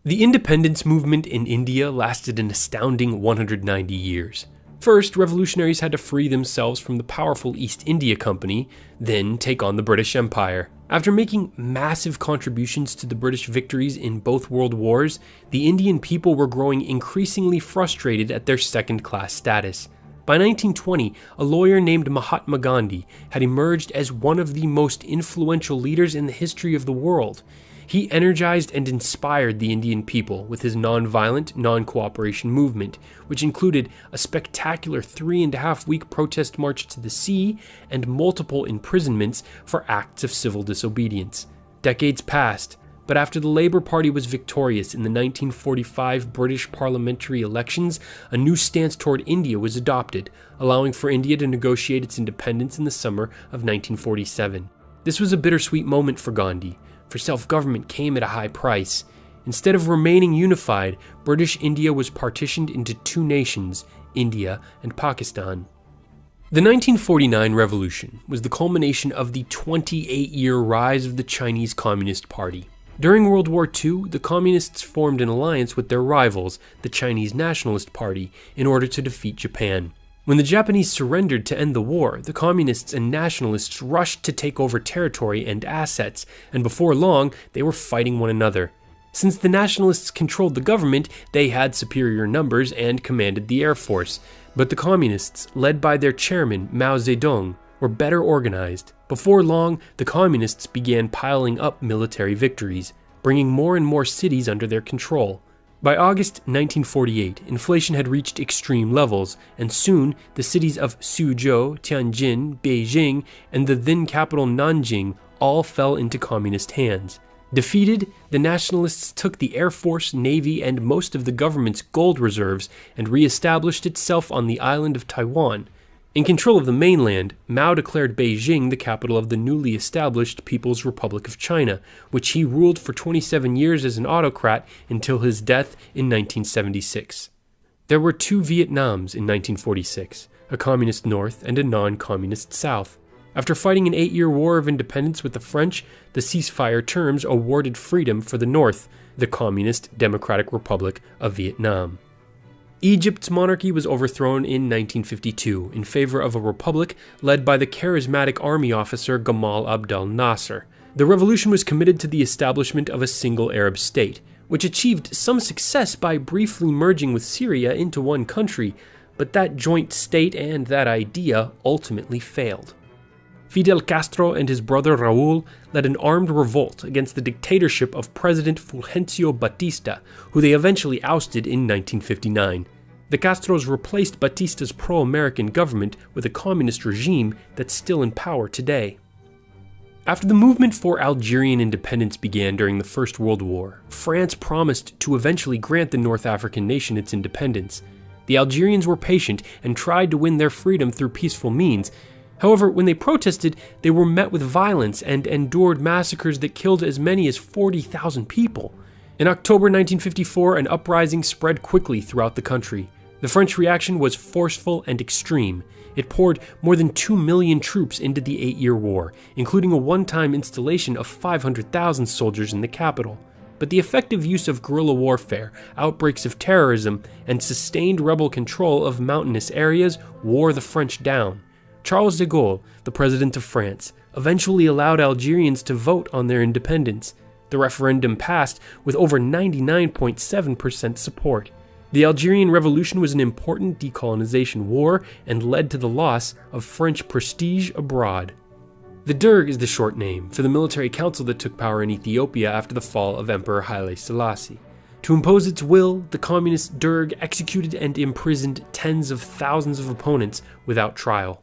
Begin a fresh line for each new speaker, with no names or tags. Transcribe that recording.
The independence movement in India lasted an astounding 190 years. First, revolutionaries had to free themselves from the powerful East India Company, then take on the British Empire. After making massive contributions to the British victories in both world wars, the Indian people were growing increasingly frustrated at their second-class status. By 1920, a lawyer named Mahatma Gandhi had emerged as one of the most influential leaders in the history of the world. He energized and inspired the Indian people with his non-violent, non-cooperation movement, which included a spectacular 3.5-week protest march to the sea and multiple imprisonments for acts of civil disobedience. Decades passed, but after the Labour Party was victorious in the 1945 British parliamentary elections, a new stance toward India was adopted, allowing for India to negotiate its independence in the summer of 1947. This was a bittersweet moment for Gandhi, for self-government came at a high price. Instead of remaining unified, British India was partitioned into two nations, India and Pakistan. The 1949 revolution was the culmination of the 28-year rise of the Chinese Communist Party. During World War II, the Communists formed an alliance with their rivals, the Chinese Nationalist Party, in order to defeat Japan. When the Japanese surrendered to end the war, the Communists and Nationalists rushed to take over territory and assets, and before long, they were fighting one another. Since the Nationalists controlled the government, they had superior numbers and commanded the Air Force, but the Communists, led by their chairman Mao Zedong, were better organized. Before long, the Communists began piling up military victories, bringing more and more cities under their control. By August 1948, inflation had reached extreme levels, and soon the cities of Suzhou, Tianjin, Beijing, and the then capital Nanjing all fell into communist hands. Defeated, the nationalists took the Air Force, Navy, and most of the government's gold reserves and re-established itself on the island of Taiwan. In control of the mainland, Mao declared Beijing the capital of the newly established People's Republic of China, which he ruled for 27 years as an autocrat until his death in 1976. There were two Vietnams in 1946, a communist North and a non-communist South. After fighting an 8-year war of independence with the French, the ceasefire terms awarded freedom for the North, the Communist Democratic Republic of Vietnam. Egypt's monarchy was overthrown in 1952 in favor of a republic led by the charismatic army officer Gamal Abdel Nasser. The revolution was committed to the establishment of a single Arab state, which achieved some success by briefly merging with Syria into one country, but that joint state and that idea ultimately failed. Fidel Castro and his brother Raúl led an armed revolt against the dictatorship of President Fulgencio Batista, who they eventually ousted in 1959. The Castros replaced Batista's pro-American government with a communist regime that's still in power today. After the movement for Algerian independence began during the First World War, France promised to eventually grant the North African nation its independence. The Algerians were patient and tried to win their freedom through peaceful means. However, when they protested, they were met with violence and endured massacres that killed as many as 40,000 people. In October 1954, an uprising spread quickly throughout the country. The French reaction was forceful and extreme. It poured more than 2 million troops into the 8-year war, including a one-time installation of 500,000 soldiers in the capital. But the effective use of guerrilla warfare, outbreaks of terrorism, and sustained rebel control of mountainous areas wore the French down. Charles de Gaulle, the president of France, eventually allowed Algerians to vote on their independence. The referendum passed with over 99.7% support. The Algerian Revolution was an important decolonization war and led to the loss of French prestige abroad. The Derg is the short name for the military council that took power in Ethiopia after the fall of Emperor Haile Selassie. To impose its will, the communist Derg executed and imprisoned tens of thousands of opponents without trial.